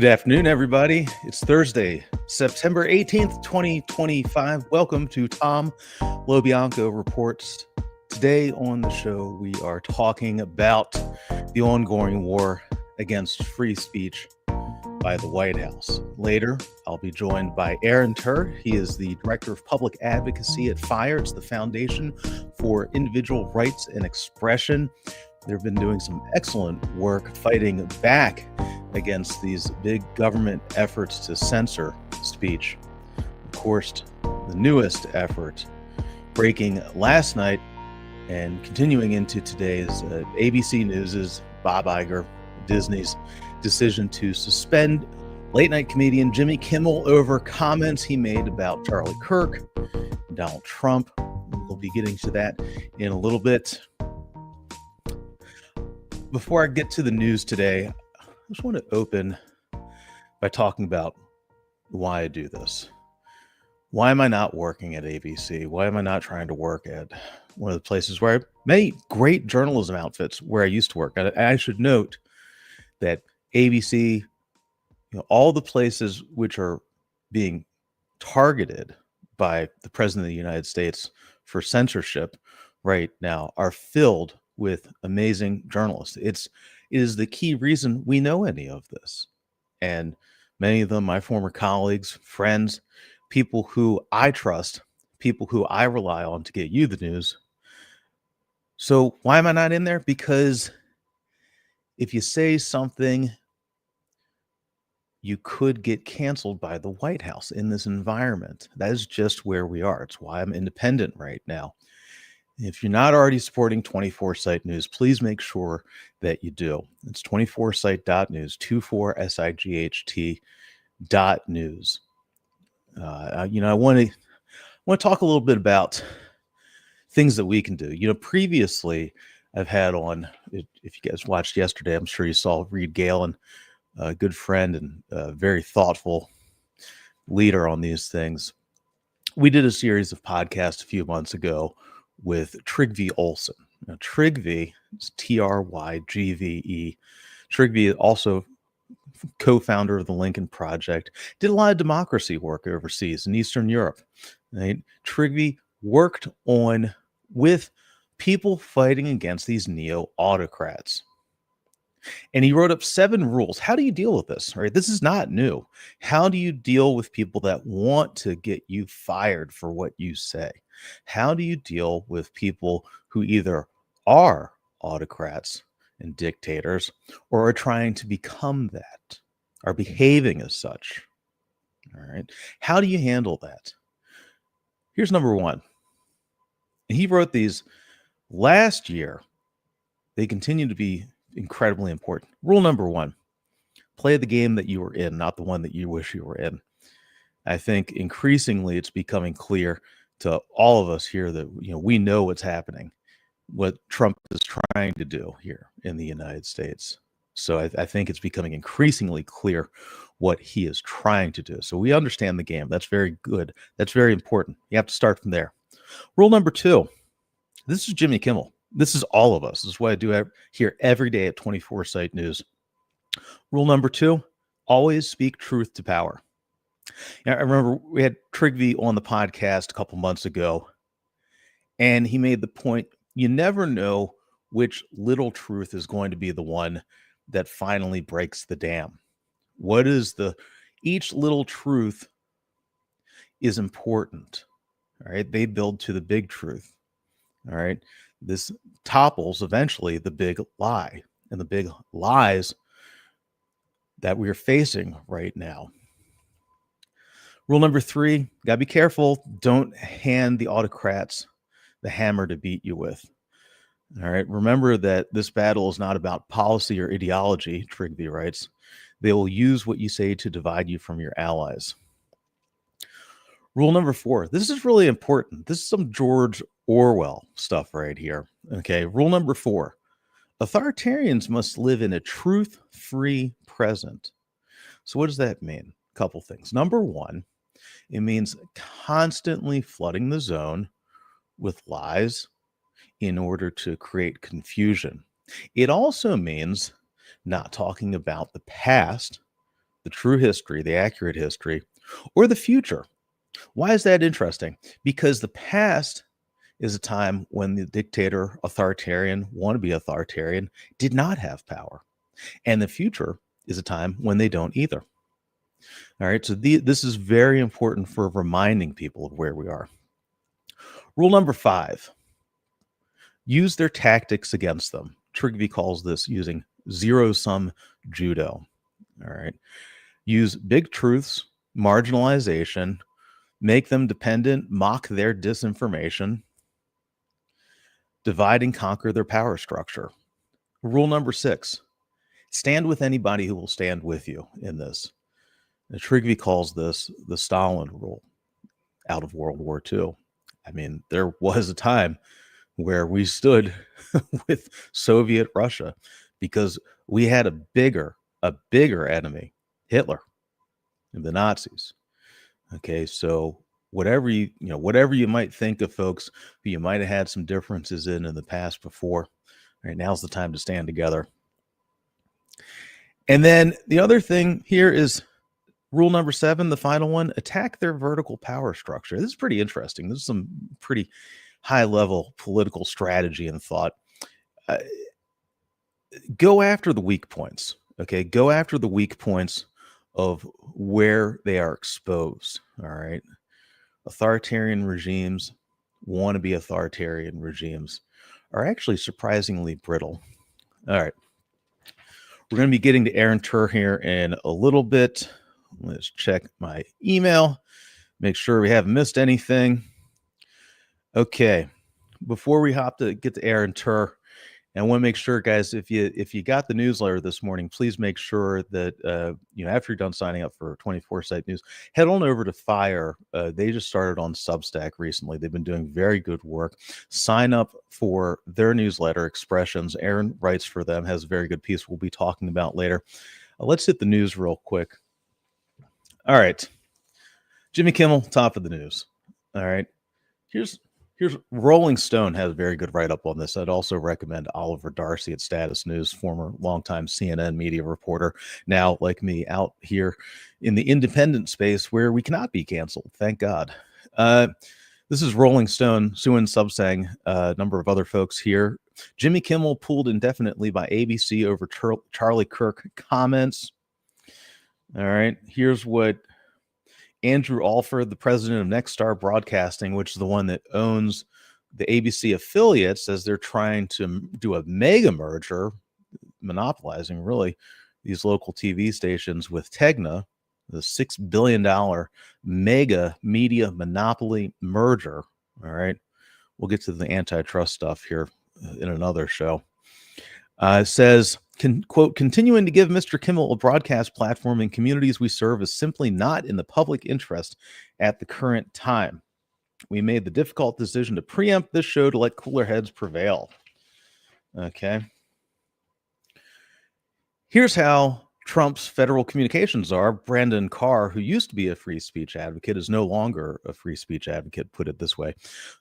Good afternoon, everybody. It's Thursday, September 18th, 2025. Welcome to Tom Lobianco Reports. Today on the show, we are talking about the ongoing war against free speech by the White House. Later, I'll be joined by Aaron Terr. He is the Director of Public Advocacy at FIRE. It's the Foundation for Individual Rights and Expression. They've been doing some excellent work fighting back against these big government efforts to censor speech. Of course, the newest effort breaking last night and continuing into today's ABC News's Bob Iger, Disney's decision to suspend late-night comedian Jimmy Kimmel over comments he made about Charlie Kirk and Donald Trump. We'll be getting to that in a little bit. Before I get to the news today, I just want to open by talking about why I do this. Why am I not working at ABC? Why am I not trying to work at one of the places where many great journalism outfits where I used to work? I should note that ABC, all the places which are being targeted by the President of the United States for censorship right now are filled with amazing journalists. It is the key reason we know any of this. And many of them, my former colleagues, friends, people who I trust, people who I rely on to get you the news. So why am I not in there? Because if you say something, you could get canceled by the White House in this environment. That is just where we are. It's why I'm independent right now. If you're not already supporting 24-Site News, please make sure that you do. It's 24site.news, 24SIGHT.news. I want to talk a little bit about things that we can do. Previously, I've had on, if you guys watched yesterday, I'm sure you saw Reed Galen, a good friend and a very thoughtful leader on these things. We did a series of podcasts a few months ago with Trygve Olsen. Now, Trygve is Trygve. Trygve, also co-founder of the Lincoln Project, did a lot of democracy work overseas in Eastern Europe. Right? Trygve worked with people fighting against these neo-autocrats. And he wrote up 7 rules. How do you deal with this? Right? This is not new. How do you deal with people that want to get you fired for what you say? How do you deal with people who either are autocrats and dictators or are trying to become that, are behaving as such? All right. How do you handle that? Here's number 1. And he wrote these last year. They continue to be incredibly important. Rule number 1, play the game that you were in, not the one that you wish you were in. I think increasingly it's becoming clear to all of us here that we know what's happening, what Trump is trying to do here in the United States. So I think it's becoming increasingly clear what he is trying to do. So we understand the game. That's very good. That's very important. You have to start from there. Rule number 2, this is Jimmy Kimmel. This is all of us. This is what I do here every day at 24-Site News. Rule number 2, always speak truth to power. I remember we had Trygve on the podcast a couple months ago, and he made the point, you never know which little truth is going to be the one that finally breaks the dam. Each little truth is important. All right. They build to the big truth. All right. This topples eventually the big lie and the big lies that we're facing right now. Rule number 3, gotta be careful. Don't hand the autocrats the hammer to beat you with. All right. Remember that this battle is not about policy or ideology, Trygve writes. They will use what you say to divide you from your allies. Rule number 4, this is really important. This is some George Orwell stuff right here. Okay. Rule number 4, authoritarians must live in a truth-free present. So what does that mean? A couple things. Number 1, it means constantly flooding the zone with lies in order to create confusion. It also means not talking about the past the true history, the accurate history, or the future. Why is that interesting? Because the past is a time when the dictator, authoritarian, wannabe authoritarian did not have power. And the future is a time when they don't either. All right, so this is very important for reminding people of where we are. Rule number 5, use their tactics against them. Trigby calls this using zero-sum judo. All right, use big truths, marginalization, make them dependent, mock their disinformation, divide and conquer their power structure. Rule number 6, stand with anybody who will stand with you in this. Trigby calls this the Stalin rule out of World War II. I mean, there was a time where we stood with Soviet Russia because we had a bigger enemy, Hitler and the Nazis. Okay, so whatever you might think of folks who you might have had some differences in the past before, right, now's the time to stand together. And then the other thing here is rule number 7, the final one, attack their vertical power structure. This is pretty interesting. This is some pretty high-level political strategy and thought. Go after the weak points, okay? Go after the weak points of where they are exposed, all right? Authoritarian regimes, wannabe authoritarian regimes are actually surprisingly brittle. All right. We're going to be getting to Aaron Terr here in a little bit. Let's check my email, make sure we haven't missed anything. Okay, before we get to Aaron Terr, I want to make sure, guys, if you got the newsletter this morning, please make sure that after you're done signing up for 24/7 News, head on over to Fire. They just started on Substack recently. They've been doing very good work. Sign up for their newsletter, Expressions. Aaron writes for them, has a very good piece we'll be talking about later. Let's hit the news real quick. All right, Jimmy Kimmel, top of the news. All right, here's Rolling Stone has a very good write-up on this. I'd also recommend Oliver Darcy at Status News, former longtime CNN media reporter, now, like me, out here in the independent space where we cannot be canceled. Thank God. This is Rolling Stone, suing Subsang, a number of other folks here. Jimmy Kimmel pulled indefinitely by ABC over Charlie Kirk comments. All right, here's what Andrew Alford, the president of Nexstar Broadcasting, which is the one that owns the ABC affiliates, as they're trying to do a mega merger, monopolizing really these local TV stations with Tegna, the $6 billion mega media monopoly merger. All right, we'll get to the antitrust stuff here in another show. Says, quote, continuing to give Mr. Kimmel a broadcast platform in communities we serve is simply not in the public interest at the current time. We made the difficult decision to preempt this show to let cooler heads prevail. Okay. Here's how Trump's federal communications czar, Brandon Carr, who used to be a free speech advocate, is no longer a free speech advocate, put it this way.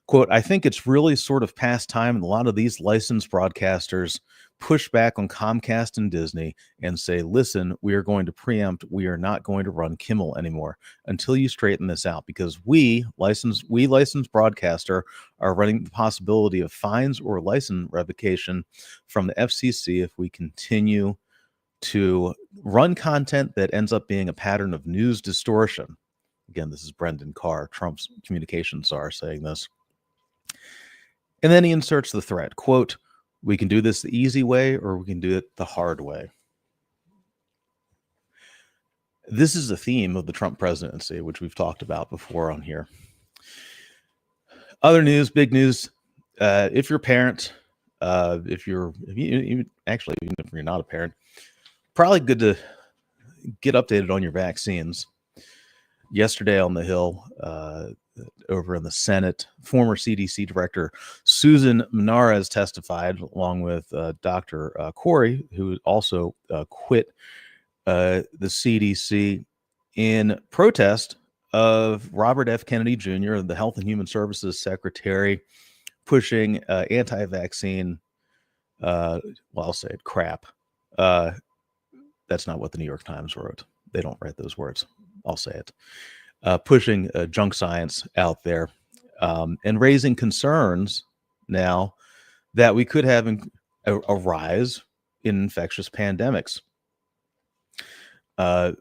Quote, I think it's really sort of past time, and a lot of these licensed broadcasters push back on Comcast and Disney and say, listen, we are going to preempt, we are not going to run Kimmel anymore until you straighten this out, because we licensed broadcaster are running the possibility of fines or license revocation from the FCC if we continue to run content that ends up being a pattern of news distortion. Again, this is Brendan Carr, Trump's communications czar, saying this. And then he inserts the threat, quote, we can do this the easy way or we can do it the hard way. This is a theme of the Trump presidency, which we've talked about before on here. Other news, big news. If you're a parent, even if you're not a parent, probably good to get updated on your vaccines. Yesterday on the Hill, over in the Senate, former CDC Director Susan Menarez testified, along with Dr. Corey, who also quit the CDC in protest of Robert F. Kennedy Jr., the Health and Human Services Secretary, pushing anti-vaccine, I'll say it, crap. That's not what the New York Times wrote. They don't write those words. I'll say it. Pushing junk science out there, and raising concerns now that we could have a rise in infectious pandemics. Of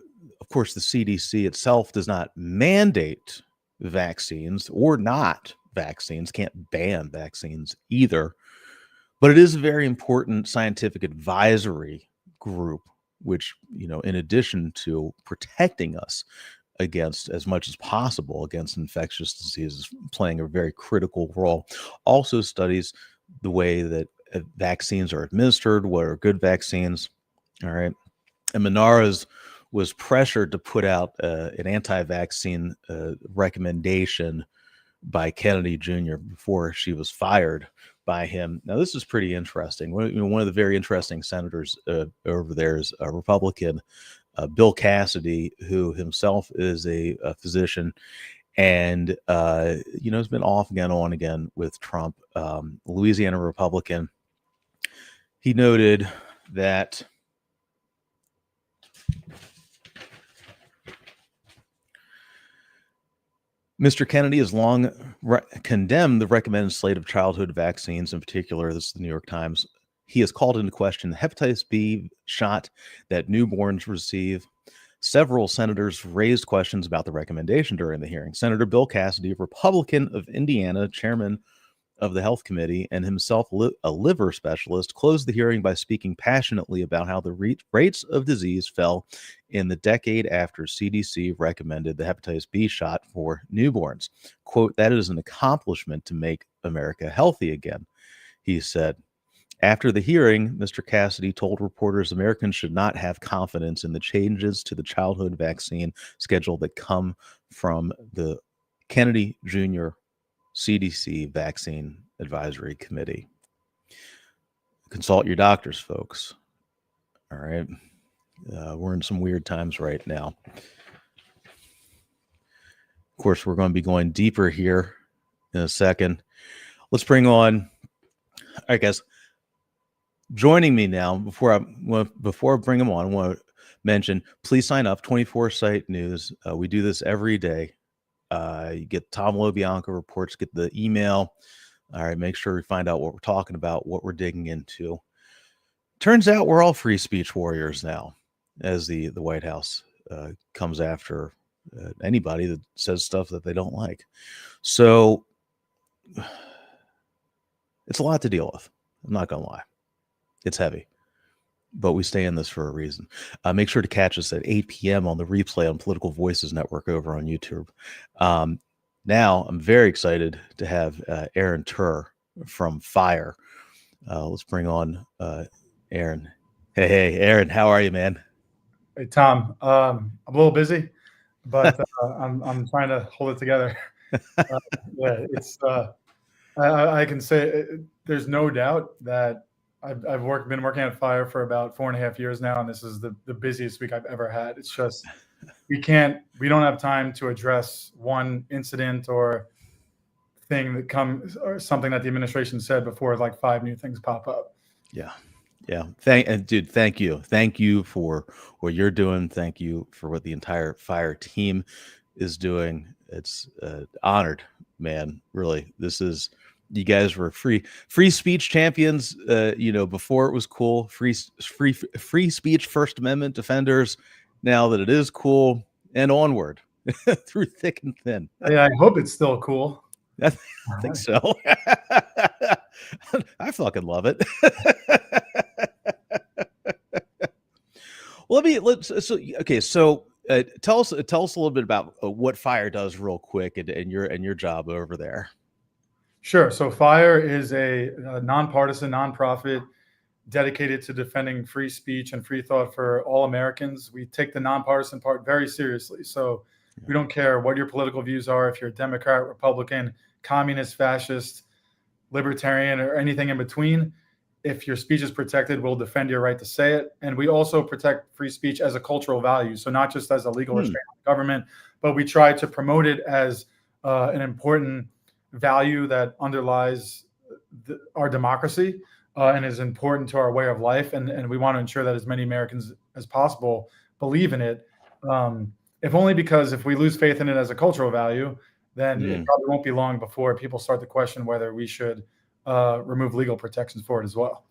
course, the CDC itself does not mandate vaccines or not vaccines, can't ban vaccines either. But it is a very important scientific advisory group, which, in addition to protecting us against, as much as possible, against infectious diseases, playing a very critical role, also studies the way that vaccines are administered, what are good vaccines. All right. And Menarez was pressured to put out an anti-vaccine recommendation by Kennedy Jr. before she was fired by him. Now, this is pretty interesting. One of the very interesting senators over there is a Republican, Bill Cassidy, who himself is a physician and, has been off again, on again with Trump, Louisiana Republican. He noted that Mr. Kennedy has long condemned the recommended slate of childhood vaccines. In particular, this is the New York Times. He has called into question the hepatitis B shot that newborns receive. Several senators raised questions about the recommendation during the hearing. Senator Bill Cassidy, a Republican of Indiana, chairman of the Health Committee, and himself a liver specialist, closed the hearing by speaking passionately about how the rates of disease fell in the decade after CDC recommended the hepatitis B shot for newborns. Quote, "That is an accomplishment to make America healthy again," he said. After the hearing, Mr. Cassidy told reporters Americans should not have confidence in the changes to the childhood vaccine schedule that come from the Kennedy Jr. CDC Vaccine Advisory Committee. Consult your doctors, folks. All right. We're in some weird times right now. Of course, we're going to be going deeper here in a second. Let's bring on, I guess, joining me now, before I bring them on, I want to mention, please sign up, 24 Site News. We do this every day. You get Tom LoBianco reports, get the email. All right, make sure we find out what we're talking about, what we're digging into. Turns out we're all free speech warriors now, as the White House comes after anybody that says stuff that they don't like. So it's a lot to deal with. I'm not going to lie. It's heavy, but we stay in this for a reason. Make sure to catch us at 8 p.m. on the replay on Political Voices Network over on YouTube. Now, I'm very excited to have Aaron Terr from FIRE. Let's bring on Aaron. Hey, Aaron, how are you, man? Hey, Tom. I'm a little busy, but I'm trying to hold it together. Yeah, it's. I can say there's no doubt that I've been working at FIRE for about 4.5 years now, and this is the busiest week I've ever had. It's just we don't have time to address one incident or thing that comes or something that the administration said before like 5 new things pop up. Yeah. Thank you for what you're doing. Thank you for what the entire FIRE team is doing. It's honored, man. Really, you guys were free speech champions, before it was cool. Free speech, First Amendment defenders. Now that it is cool, and onward through thick and thin. Yeah, I hope it's still cool. I think so. I fucking love it. Well, tell us a little bit about what FIRE does, real quick, and your job over there. Sure. So FIRE is a nonpartisan nonprofit dedicated to defending free speech and free thought for all Americans. We take the nonpartisan part very seriously. So we don't care what your political views are, if you're a Democrat, Republican, communist, fascist, libertarian, or anything in between. If your speech is protected, we'll defend your right to say it. And we also protect free speech as a cultural value. So not just as a legal restraint on the government, but we try to promote it as an important value that underlies our democracy and is important to our way of life. And we want to ensure that as many Americans as possible believe in it. If only because if we lose faith in it as a cultural value, then it Mm. probably won't be long before people start to question whether we should remove legal protections for it as well.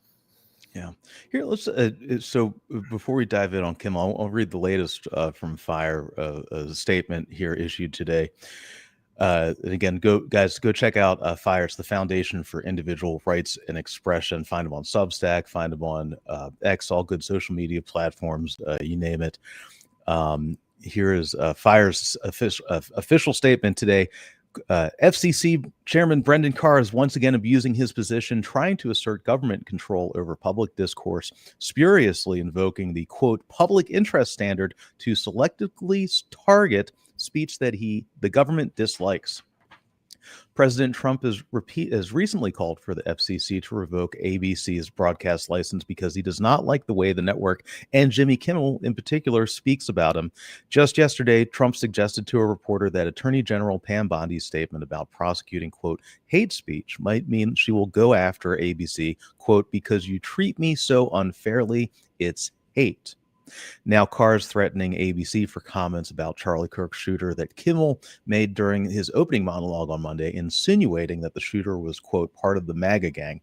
Yeah. Here, let's. So before we dive in on Kimmel, I'll read the latest from Fire statement here issued today. And again, go check out Fire. It's the Foundation for Individual Rights and Expression. Find them on Substack. Find them on X, all good social media platforms. You name it. Here is Fire's official statement today. FCC Chairman Brendan Carr is once again abusing his position, trying to assert government control over public discourse, spuriously invoking the, quote, public interest standard to selectively target speech that the government dislikes. President Trump has recently called for the FCC to revoke ABC's broadcast license because he does not like the way the network and Jimmy Kimmel in particular speaks about him. Just yesterday, Trump suggested to a reporter that Attorney General Pam Bondi's statement about prosecuting, quote, hate speech might mean she will go after ABC, quote, because you treat me so unfairly, it's hate. Now Carr's threatening ABC for comments about Charlie Kirk's shooter that Kimmel made during his opening monologue on Monday, insinuating that the shooter was, quote, part of the MAGA gang.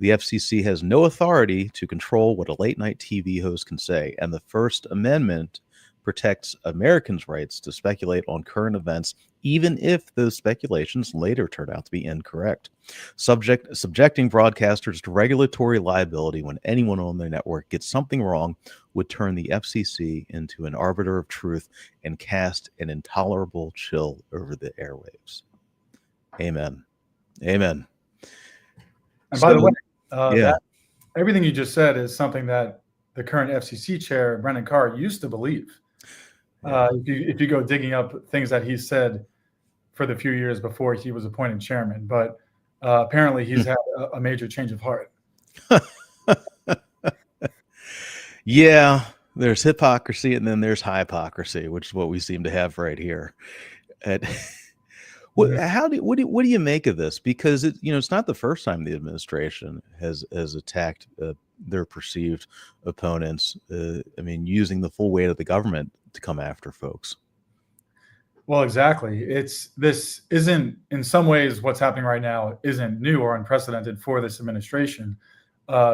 The FCC has no authority to control what a late-night TV host can say, and the First Amendment protects Americans' rights to speculate on current events, even if those speculations later turn out to be incorrect. Subjecting broadcasters to regulatory liability when anyone on their network gets something wrong would turn the FCC into an arbiter of truth and cast an intolerable chill over the airwaves. Amen. Amen. And by the way, yeah, everything you just said is something that the current FCC chair, Brendan Carr, used to believe. If you go digging up things that he said for the few years before he was appointed chairman, but apparently he's had a major change of heart. Yeah, there's hypocrisy and then there's hypocrisy, which is what we seem to have right here. What do you make of this? Because it's not the first time the administration has attacked their perceived opponents. Using the full weight of the government to come after folks. Well, exactly. This isn't, in some ways, what's happening right now isn't new or unprecedented for this administration,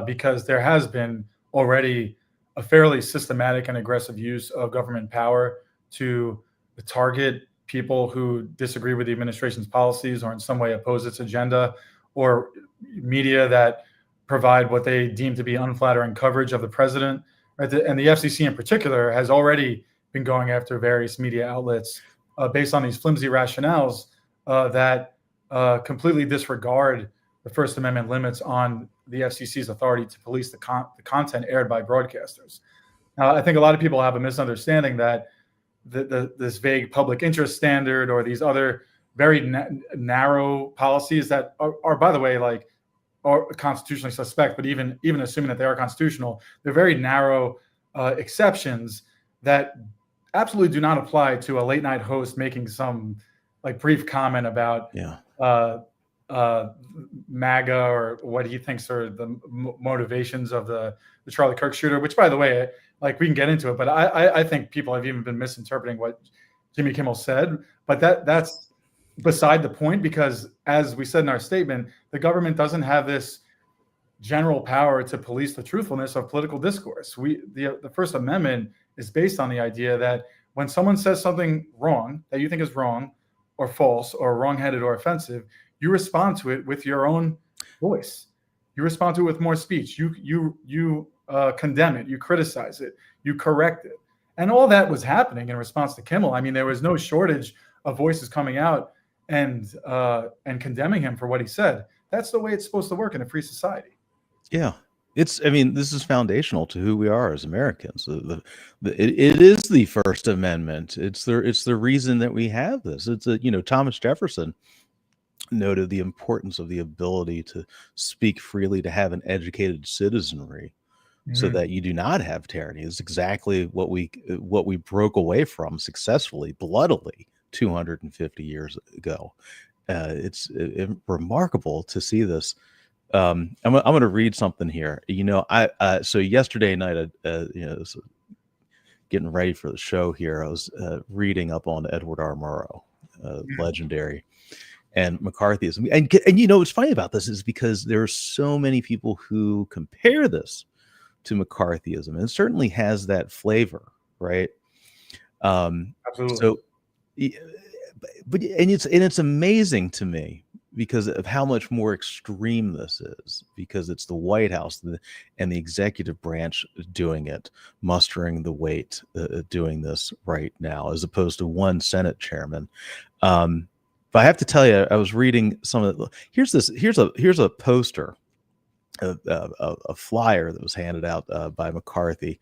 because there has been already a fairly systematic and aggressive use of government power to target people who disagree with the administration's policies or in some way oppose its agenda, or media that provide what they deem to be unflattering coverage of the president. Right? And the FCC in particular has already been going after various media outlets based on these flimsy rationales that completely disregard the First Amendment limits on the FCC's authority to police the content aired by broadcasters. Now, I think a lot of people have a misunderstanding that this vague public interest standard or these other very narrow policies that are, by the way, are constitutionally suspect, but even assuming that they are constitutional, they're very narrow exceptions that absolutely do not apply to a late night host making some brief comment about MAGA or what he thinks are the motivations of the Charlie Kirk shooter, which, by the way, we can get into it, but I think people have even been misinterpreting what Jimmy Kimmel said, but that's beside the point, because as we said in our statement, the government doesn't have this general power to police the truthfulness of political discourse. The First Amendment is based on the idea that when someone says something wrong that you think is wrong or false or wrongheaded or offensive, you respond to it with your own voice. You respond to it with more speech. You condemn it. You criticize it. You correct it. And all that was happening in response to Kimmel. I mean, there was no shortage of voices coming out and condemning him for what he said. That's the way it's supposed to work in a free society. Yeah. This is foundational to who we are as Americans. It is the First Amendment. It's the reason that we have this. Thomas Jefferson noted the importance of the ability to speak freely, to have an educated citizenry, so that you do not have tyranny. It's exactly what we broke away from successfully, bloodily, 250 years ago. It's remarkable to see this. I'm going to read something here. So yesterday night, give getting ready for the show here, I was reading up on Edward R. Murrow, legendary, and McCarthyism. And you know what's funny about this is because there are so many people who compare this to McCarthyism, and it certainly has that flavor, right? Absolutely. So, but it's amazing to me because of how much more extreme this is, because it's the White House and the executive branch doing it, mustering the weight, doing this right now, as opposed to one Senate chairman. But I have to tell you, I was reading some of the, here's a poster, a flyer that was handed out by McCarthy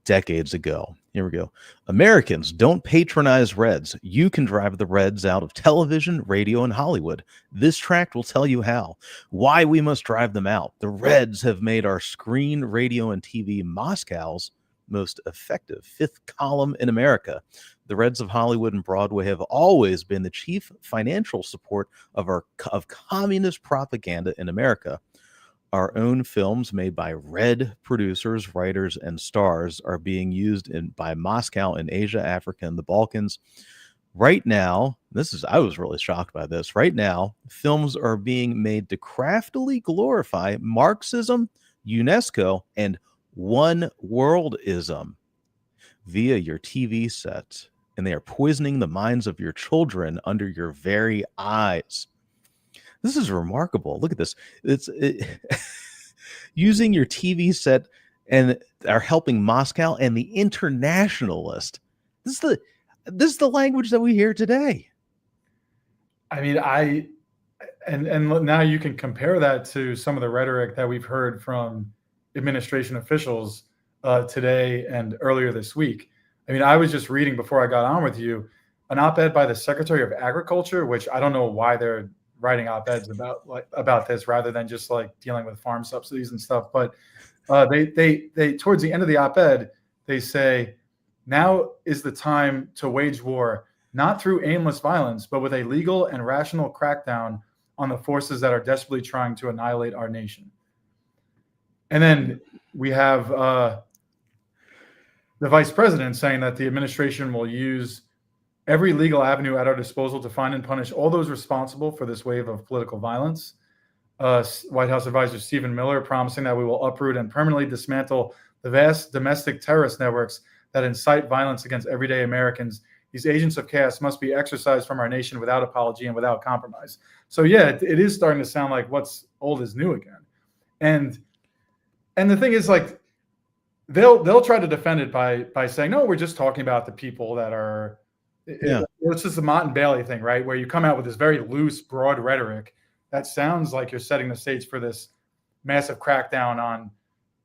decades ago. Here we go. Americans, don't patronize Reds. You can drive the Reds out of television, radio, and Hollywood. This tract will tell you how. Why we must drive them out. The Reds have made our screen, radio, and TV Moscow's most effective fifth column in America. The Reds of Hollywood and Broadway have always been the chief financial support of communist propaganda in America. Our own films made by Red producers, writers, and stars are being used by Moscow in Asia, Africa, and the Balkans. Right now, I was really shocked by this. Right now, films are being made to craftily glorify Marxism, UNESCO, and one worldism via your TV set. And they are poisoning the minds of your children under your very eyes. This is remarkable. Look at this. Using your TV set and are helping Moscow and the internationalist. This is the language that we hear today. I mean, and now you can compare that to some of the rhetoric that we've heard from administration officials today and earlier this week. I mean, I was just reading before I got on with you an op-ed by the Secretary of Agriculture, which I don't know why they're writing op-eds about this rather than just like dealing with farm subsidies and stuff. But they towards the end of the op-ed, they say, now is the time to wage war, not through aimless violence, but with a legal and rational crackdown on the forces that are desperately trying to annihilate our nation. And then we have the vice president saying that the administration will use every legal avenue at our disposal to find and punish all those responsible for this wave of political violence. White House Advisor Stephen Miller promising that we will uproot and permanently dismantle the vast domestic terrorist networks that incite violence against everyday Americans. These agents of chaos must be exorcised from our nation without apology and without compromise. So yeah, it is starting to sound like what's old is new again. And the thing is, like, they'll try to defend it by saying, no, we're just talking about the people that are. It's just the Mott and Bailey thing, right? Where you come out with this very loose, broad rhetoric that sounds like you're setting the stage for this massive crackdown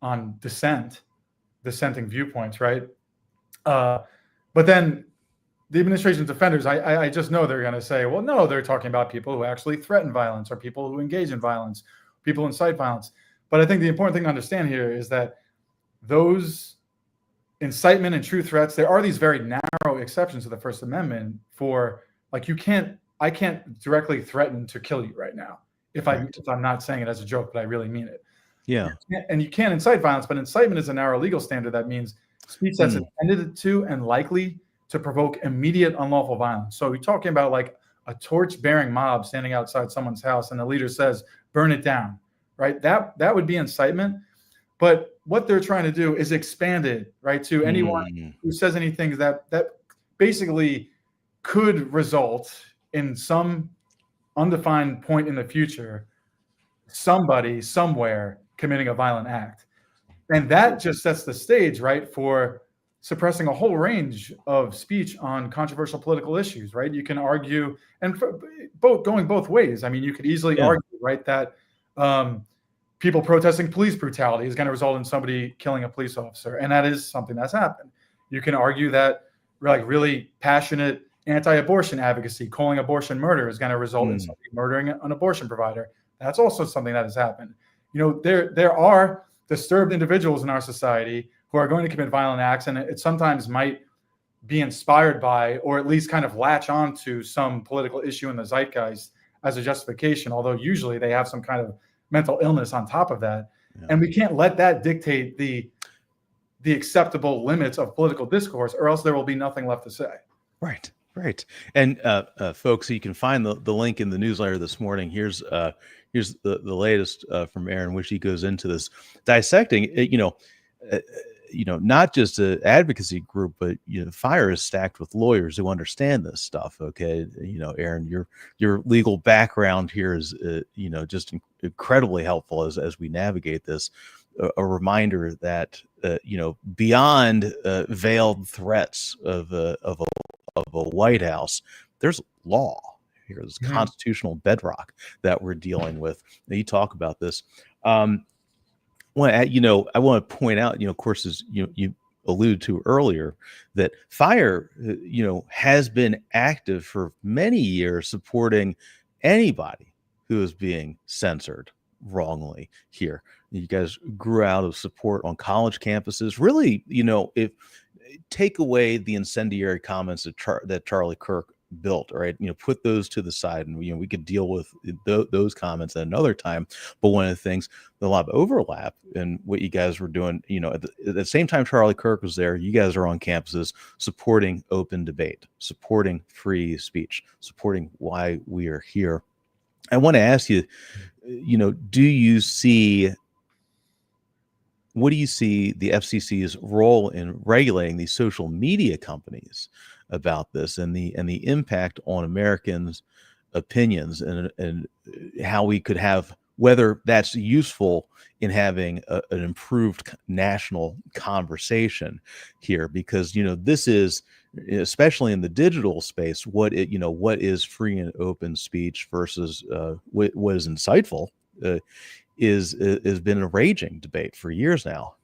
on dissenting viewpoints, right? But then the administration's defenders, I just know they're going to say, well, no, they're talking about people who actually threaten violence or people who engage in violence, people who incite violence. But I think the important thing to understand here is that those incitement and true threats, there are these very narrow exceptions to the First Amendment for, like, I can't directly threaten to kill you right now if I'm not saying it as a joke, but I really mean it. Yeah. And you can't incite violence, but incitement is a narrow legal standard that means speech that's intended to and likely to provoke immediate unlawful violence. So we're talking about like a torch-bearing mob standing outside someone's house and the leader says, burn it down, right? That would be incitement. But what they're trying to do is expand it, right, to anyone who says anything that basically could result in some undefined point in the future, somebody somewhere committing a violent act. And that just sets the stage, right, for suppressing a whole range of speech on controversial political issues, right? You can argue, and going both ways. I mean, you could easily argue, right, that people protesting police brutality is going to result in somebody killing a police officer. And that is something that's happened. You can argue that like really passionate anti-abortion advocacy, calling abortion murder, is going to result in somebody murdering an abortion provider. That's also something that has happened. You know, there are disturbed individuals in our society who are going to commit violent acts, and it sometimes might be inspired by, or at least kind of latch on to some political issue in the zeitgeist as a justification, although usually they have some kind of mental illness on top of that. And we can't let that dictate the the acceptable limits of political discourse, or else there will be nothing left to say. Right, right. And folks, you can find the link in the newsletter this morning. Here's the latest from Aaron, which he goes into this dissecting. Not just an advocacy group, but FIRE is stacked with lawyers who understand this stuff. Okay, Aaron, your legal background here is just incredibly helpful as we navigate this. A reminder that beyond veiled threats of a White House, there's law. Here's constitutional bedrock that we're dealing with. Now, you talk about this. I want to point out, of course, as you alluded to earlier, that FIRE, has been active for many years supporting anybody who is being censored wrongly here. You guys grew out of support on college campuses. Really, if take away the incendiary comments that Charlie Kirk built, right? Put those to the side, and we could deal with those comments at another time. But one of the things, a lot of overlap in what you guys were doing. At the same time Charlie Kirk was there, you guys are on campuses supporting open debate, supporting free speech, supporting why we are here. I want to ask you, what do you see the FCC's role in regulating these social media companies about this, and the impact on Americans' opinions, and how we could have, whether that's useful in having an improved national conversation here? Because this is, especially in the digital space, what is free and open speech versus what is insightful. Has been a raging debate for years now.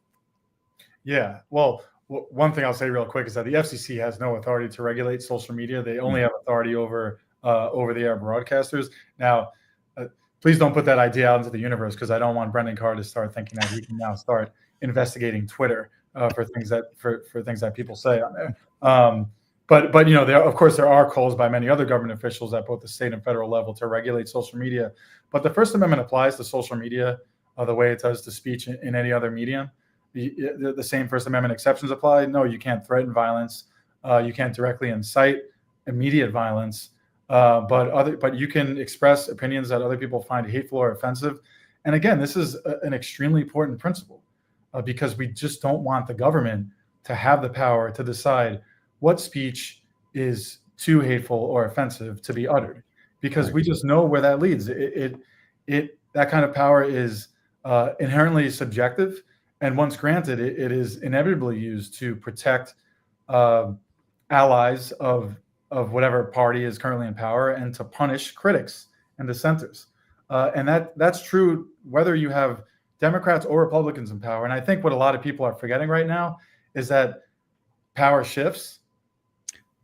Yeah, well, one thing I'll say real quick is that the FCC has no authority to regulate social media. They only have authority over over-the-air broadcasters. Now, please don't put that idea out into the universe, because I don't want Brendan Carr to start thinking that he can now start investigating Twitter for things that people say on there. But of course there are calls by many other government officials at both the state and federal level to regulate social media. But the First Amendment applies to social media the way it does to speech in any other medium. The same First Amendment exceptions apply. No, you can't threaten violence. You can't directly incite immediate violence. But you can express opinions that other people find hateful or offensive. And again, this is an extremely important principle, because we just don't want the government to have the power to decide what speech is too hateful or offensive to be uttered, because we just know where that leads. That kind of power is inherently subjective, and once granted, it is inevitably used to protect allies of whatever party is currently in power, and to punish critics and dissenters. And that's true whether you have Democrats or Republicans in power. And I think what a lot of people are forgetting right now is that power shifts.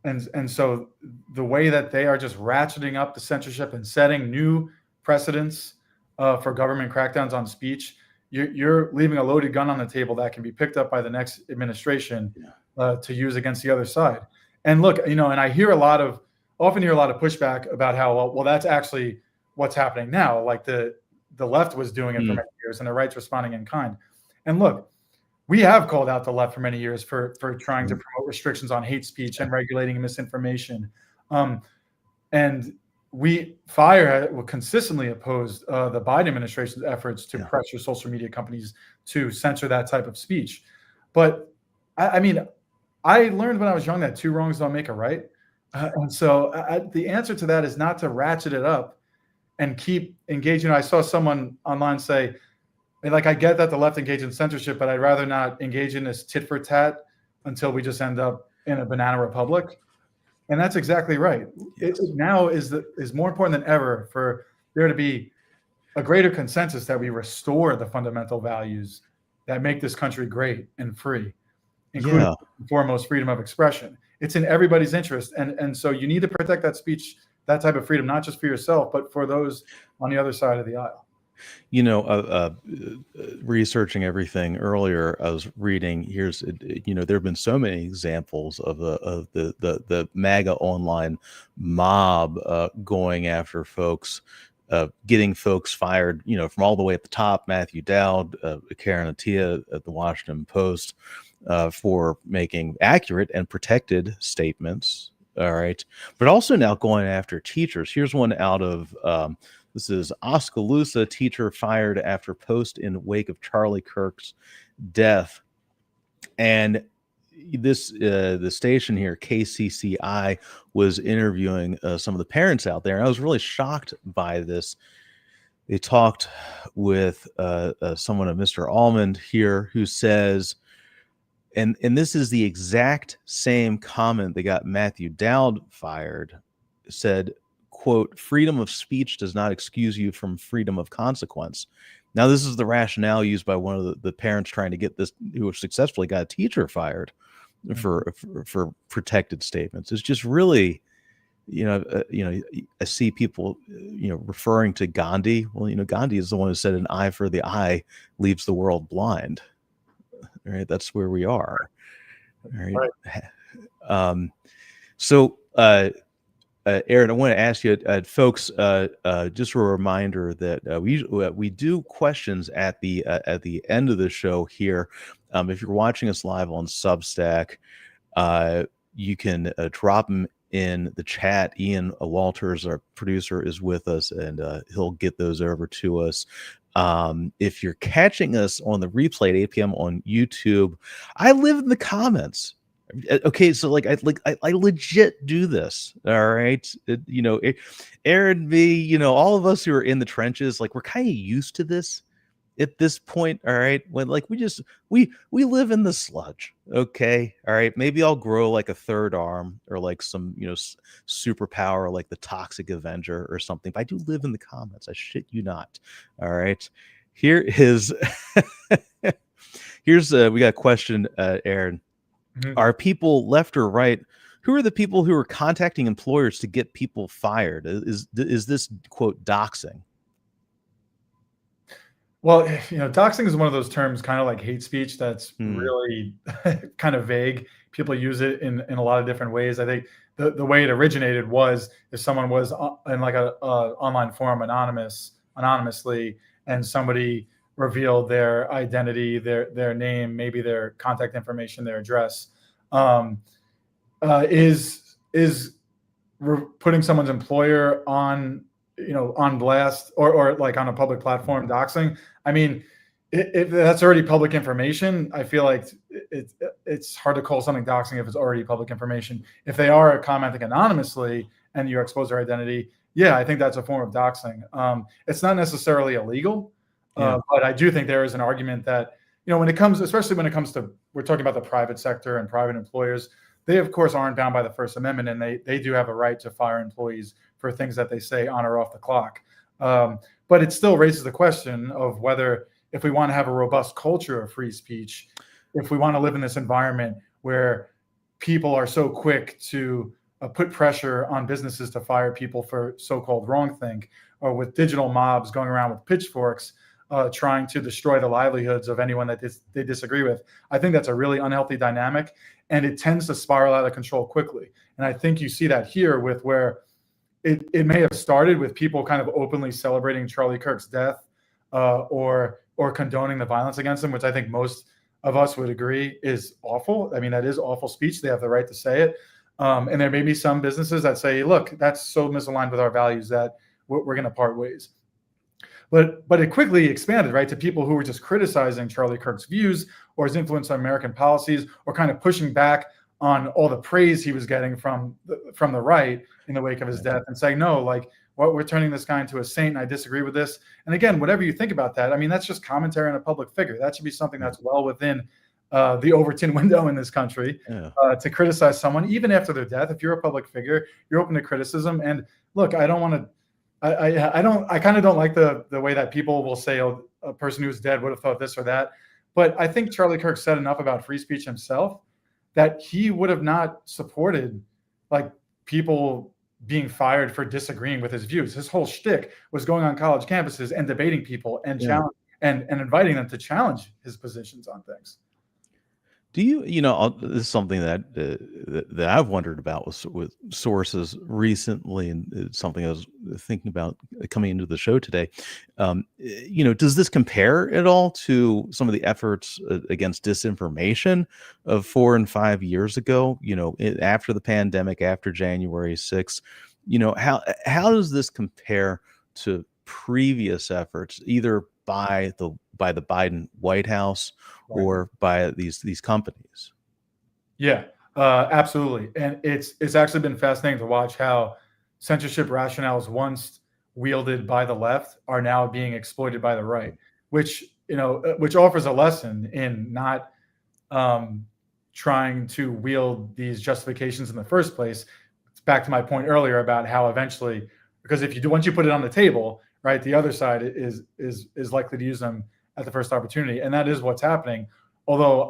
And so the way that they are just ratcheting up the censorship and setting new precedents for government crackdowns on speech, you're leaving a loaded gun on the table that can be picked up by the next administration to use against the other side. And look, and I often hear a lot of pushback about how, well, that's actually what's happening now. Like the left was doing it for many years, and the right's responding in kind. And look, we have called out the left for many years for trying to promote restrictions on hate speech and regulating misinformation. And FIRE will consistently oppose the Biden administration's efforts to pressure social media companies to censor that type of speech. But I learned when I was young that two wrongs don't make a right. And so the answer to that is not to ratchet it up and keep engaging. I saw someone online say, I get that the left engage in censorship, but I'd rather not engage in this tit for tat until we just end up in a banana republic. And that's exactly right. It now is more important than ever for there to be a greater consensus that we restore the fundamental values that make this country great and free, including foremost freedom of expression. It's in everybody's interest. And so you need to protect that speech, that type of freedom, not just for yourself, but for those on the other side of the aisle. Researching everything earlier, I was reading. There have been so many examples of the MAGA online mob going after folks, getting folks fired. From all the way at the top, Matthew Dowd, Karen Attiah at the Washington Post, for making accurate and protected statements. All right. But also now going after teachers. Here's one out of this is Oskaloosa teacher fired after post in wake of Charlie Kirk's death. And this the station here, KCCI, was interviewing some of the parents out there. And I was really shocked by this. They talked with someone, of Mr. Almond here, who says, and this is the exact same comment that got Matthew Dowd fired, said, quote, freedom of speech does not excuse you from freedom of consequence. Now, this is the rationale used by one of the parents trying to get this, who successfully got a teacher fired for protected statements. It's just really, I see people, referring to Gandhi. Well, Gandhi is the one who said an eye for the eye leaves the world blind. All right. That's where we are. All right. So, Aaron, I want to ask you, folks, just a reminder that we do questions at the end of the show here. If you're watching us live on Substack, you can drop them in the chat. Ian Walters, our producer, is with us, and he'll get those over to us. If you're catching us on the replay at 8 p.m. on YouTube, I live in the comments. Okay, so I legit do this. All right, Aaron, me, all of us who are in the trenches, we're kind of used to this at this point. All right, when we live in the sludge. Okay, all right, maybe I'll grow a third arm or some superpower like the Toxic Avenger or something. But I do live in the comments. I shit you not. All right, here is here's we got a question, Aaron. Are people left or right? Who are the people who are contacting employers to get people fired? Is this, quote, doxing? Well, doxing is one of those terms, kind of like hate speech, that's really kind of vague. People use it in a lot of different ways. I think the way it originated was if someone was in a online forum anonymously, and somebody revealed their identity, their name, maybe their contact information, their address, is putting someone's employer on blast or on a public platform, doxing. I mean, if that's already public information, I feel like it's hard to call something doxing if it's already public information. If they are commenting anonymously and you expose their identity, yeah, I think that's a form of doxing. It's not necessarily illegal. But I do think there is an argument that, especially when it comes to, we're talking about the private sector and private employers, they of course aren't bound by the First Amendment, and they do have a right to fire employees for things that they say on or off the clock. But it still raises the question of whether, if we want to have a robust culture of free speech, if we want to live in this environment where people are so quick to put pressure on businesses to fire people for so-called wrongthink, or with digital mobs going around with pitchforks, trying to destroy the livelihoods of anyone that they disagree with. I think that's a really unhealthy dynamic, and it tends to spiral out of control quickly. And I think you see that here with where it may have started with people kind of openly celebrating Charlie Kirk's death, or condoning the violence against him, which I think most of us would agree is awful. I mean, that is awful speech. They have the right to say it. And there may be some businesses that say, look, that's so misaligned with our values that we're going to part ways. But it quickly expanded, right, to people who were just criticizing Charlie Kirk's views or his influence on American policies, or kind of pushing back on all the praise he was getting from the right in the wake of his death, and saying, no, we're turning this guy into a saint, and I disagree with this. And again, whatever you think about that, I mean, that's just commentary on a public figure. That should be something that's well within the Overton window in this country, to criticize someone even after their death. If you're a public figure, you're open to criticism. And look, I don't want to. I kind of don't like the way that people will say, oh, a person who's dead would have thought this or that. But I think Charlie Kirk said enough about free speech himself that he would have not supported people being fired for disagreeing with his views. His whole shtick was going on college campuses and debating people and challenge and inviting them to challenge his positions on things. Do you, this is something that I've wondered about with sources recently, and it's something I was thinking about coming into the show today. Does this compare at all to some of the efforts against disinformation of 4 and 5 years ago? After the pandemic, after January 6th, how does this compare to previous efforts, either by the Biden White House Right. or by these companies? Yeah, absolutely. And it's actually been fascinating to watch how censorship rationales once wielded by the left are now being exploited by the right, which which offers a lesson in not um, trying to wield these justifications in the first place. It's back to my point earlier about how eventually, because if you do, once you put it on the table, right, the other side is likely to use them at the first opportunity, and that is what's happening. Although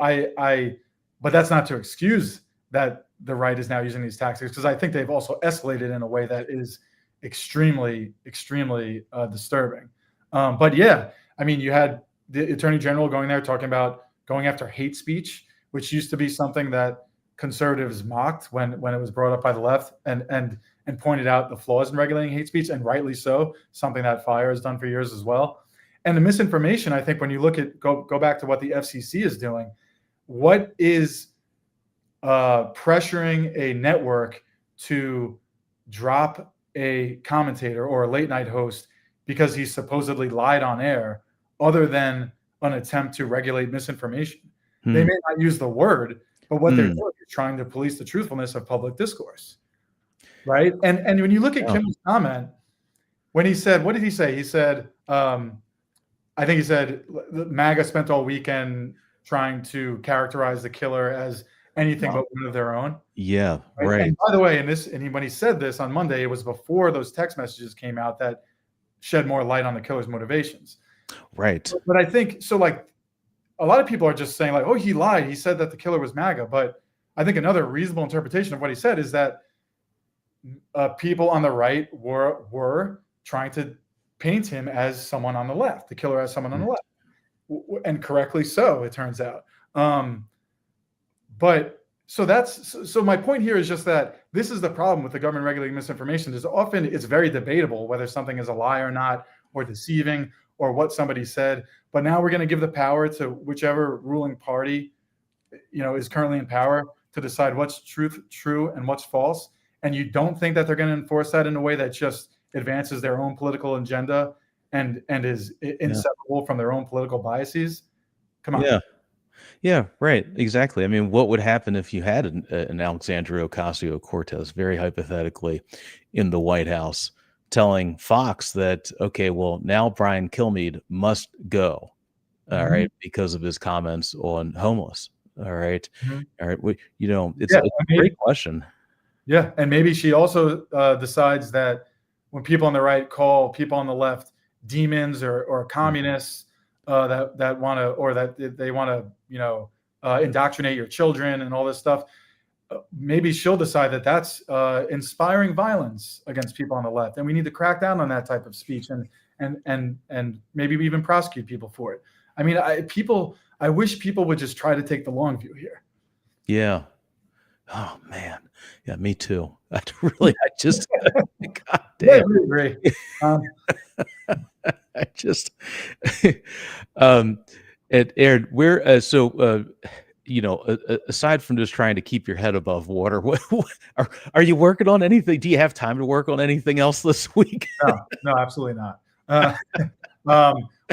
but that's not to excuse that the right is now using these tactics, because I think they've also escalated in a way that is extremely, extremely disturbing. But yeah, I mean, you had the attorney general going there talking about going after hate speech, which used to be something that conservatives mocked when it was brought up by the left, and pointed out the flaws in regulating hate speech, and rightly so, something that FIRE has done for years as well. And the misinformation, I think, when you look at go back to what the FCC is doing, what is pressuring a network to drop a commentator or a late night host because he supposedly lied on air, other than an attempt to regulate misinformation? They may not use the word, but what they're doing is trying to police the truthfulness of public discourse, right? And when you look at Yeah. Kimmel's comment, when he said, what did he say? He said, I think he said, MAGA spent all weekend trying to characterize the killer as anything but one of their own. Yeah, Right? right. And by the way, when he said this on Monday, it was before those text messages came out that shed more light on the killer's motivations. Right. But I think so. Like, a lot of people are just saying, like, "Oh, he lied. He said that the killer was MAGA." But I think another reasonable interpretation of what he said is that people on the right were trying to paint him as someone on the left, the killer as someone on the left, and correctly so, it turns out. But so my point here is just that this is the problem with the government regulating misinformation. Is often it's very debatable whether something is a lie or not, or deceiving, or what somebody said. But now we're going to give the power to whichever ruling party is currently in power to decide what's true and what's false. And you don't think that they're going to enforce that in a way that just advances their own political agenda and is inseparable from their own political biases? Come on. Yeah. Yeah, right. Exactly. I mean, what would happen if you had an Alexandria Ocasio-Cortez, very hypothetically, in the White House, telling Fox that, okay, well, now Brian Kilmeade must go, all right, because of his comments on homeless. All right. All right. It's a great question. Yeah. And maybe she also decides that when people on the right call people on the left demons or communists, that want to, or that they want to, indoctrinate your children and all this stuff, maybe she'll decide that that's inspiring violence against people on the left, and we need to crack down on that type of speech, and maybe even prosecute people for it. I mean, I wish people would just try to take the long view here. Yeah. Oh man. Yeah, me too. God damn. Yeah, I agree. I just, Aaron, we're aside from just trying to keep your head above water, what are you working on anything? Do you have time to work on anything else this week? No, absolutely not.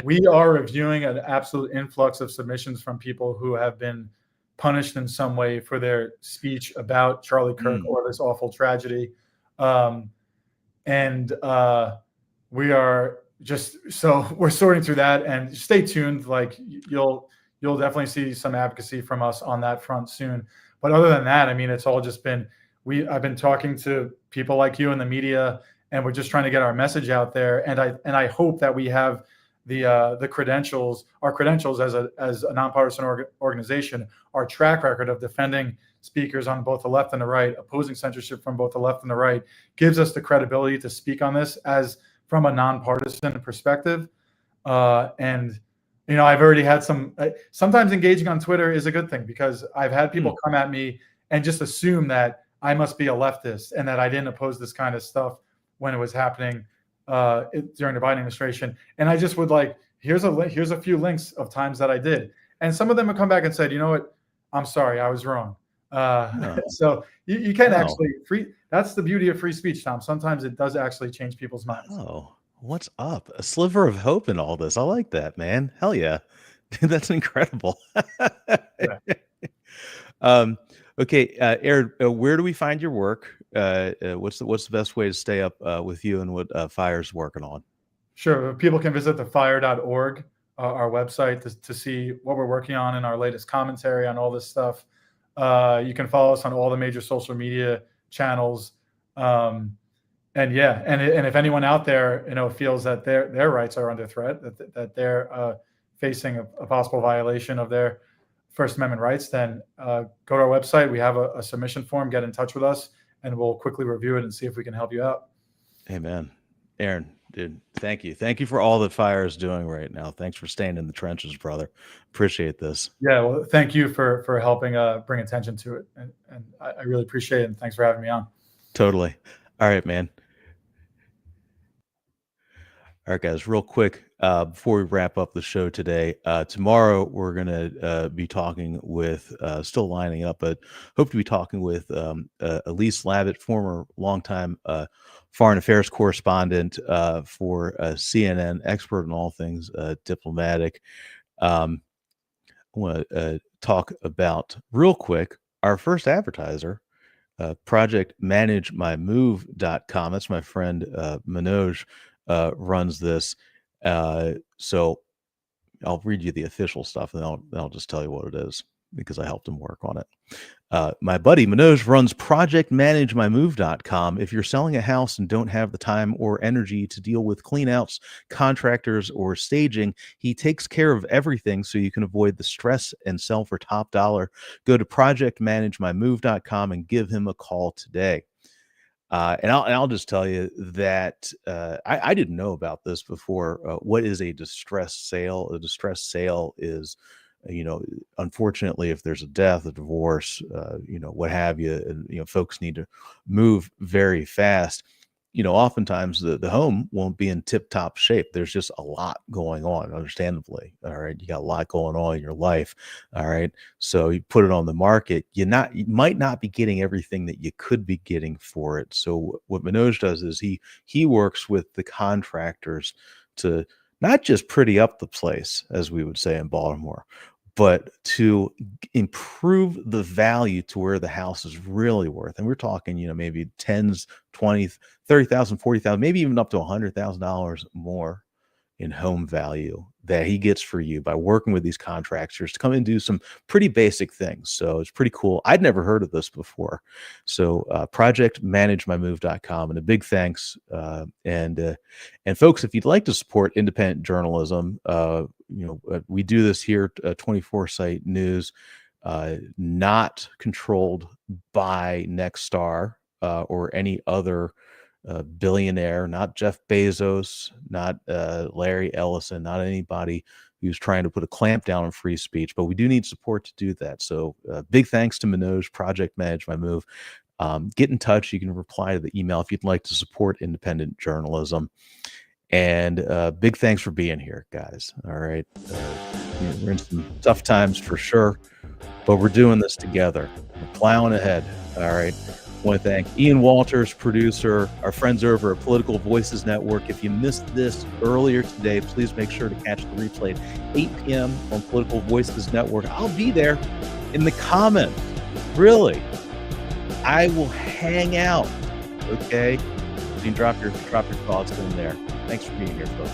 We are reviewing an absolute influx of submissions from people who have been punished in some way for their speech about Charlie Kirk or this awful tragedy. And we are we're sorting through that, and stay tuned. Like, you'll definitely see some advocacy from us on that front soon. But other than that, I mean, it's all just been, I've been talking to people like you in the media, and we're just trying to get our message out there. And I hope that we have the credentials, our credentials as a nonpartisan organization, our track record of defending speakers on both the left and the right, opposing censorship from both the left and the right, gives us the credibility to speak on this as from a nonpartisan perspective. And I've already had sometimes engaging on Twitter is a good thing, because I've had people Mm. come at me and just assume that I must be a leftist and that I didn't oppose this kind of stuff when it was happening during the Biden administration. And I just would here's a few links of times that I did. And some of them have come back and said, you know what, I'm sorry, I was wrong. Oh, So you can wow. actually that's the beauty of free speech, Tom. Sometimes it does actually change people's minds. Oh, what's up? A sliver of hope in all this. I like that, man. Hell yeah. That's incredible. Yeah. Um, okay, Aaron, where do we find your work? What's the best way to stay up with you and what FIRE's working on? Sure. People can visit thefire.org, our website, to see what we're working on and our latest commentary on all this stuff. You can follow us on all the major social media channels. And if anyone out there, feels that their rights are under threat, that they're facing a possible violation of their First Amendment rights, then go to our website. We have a submission form. Get in touch with us, and we'll quickly review it and see if we can help you out. Amen. Aaron, dude, thank you. Thank you for all that FIRE is doing right now. Thanks for staying in the trenches, brother. Appreciate this. Yeah, well, thank you for helping bring attention to it, and I really appreciate it. And thanks for having me on. Totally. All right, man. All right, guys, real quick, before we wrap up the show today, tomorrow we're going to be talking with, still lining up, but hope to be talking with Elise Labott, former longtime foreign affairs correspondent for CNN, expert in all things diplomatic. I want to talk about, real quick, our first advertiser, project managemymove.com. That's my friend Manoj runs this. So I'll read you the official stuff, and I'll just tell you what it is, because I helped him work on it. My buddy Manoj runs projectmanagemymove.com. If you're selling a house and don't have the time or energy to deal with cleanouts, contractors, or staging, he takes care of everything so you can avoid the stress and sell for top dollar. Go to projectmanagemymove.com and give him a call today. And I'll just tell you that I didn't know about this before. What is a distressed sale? A distressed sale is, unfortunately, if there's a death, a divorce, what have you, and folks need to move very fast. Oftentimes the home won't be in tip-top shape. There's just a lot going on, understandably. All right. You got a lot going on in your life. All right. So you put it on the market, you might not be getting everything that you could be getting for it. So what Manoj does is he works with the contractors to not just pretty up the place, as we would say in Baltimore, but to improve the value to where the house is really worth. And we're talking, maybe tens, 20, 30,000, 40,000, maybe even up to $100,000 more in home value that he gets for you by working with these contractors to come and do some pretty basic things. So it's pretty cool. I'd never heard of this before. So projectmanagemymove.com, and a big thanks. And folks, if you'd like to support independent journalism, we do this here at 24 Site News, not controlled by Nexstar or any other billionaire, not Jeff Bezos, not Larry Ellison, not anybody who's trying to put a clamp down on free speech, but we do need support to do that. So big thanks to Manoj, Project Manage My Move. Get in touch. You can reply to the email if you'd like to support independent journalism. And big thanks for being here, guys. All right. We're in some tough times for sure, but we're doing this together. We're plowing ahead. All right. I want to thank Ian Walters, producer, our friends over at Political Voices Network. If you missed this earlier today, please make sure to catch the replay at 8 p.m. on Political Voices Network. I'll be there in the comments. Really. I will hang out. Okay. You can drop your thoughts in there. Thanks for being here, folks.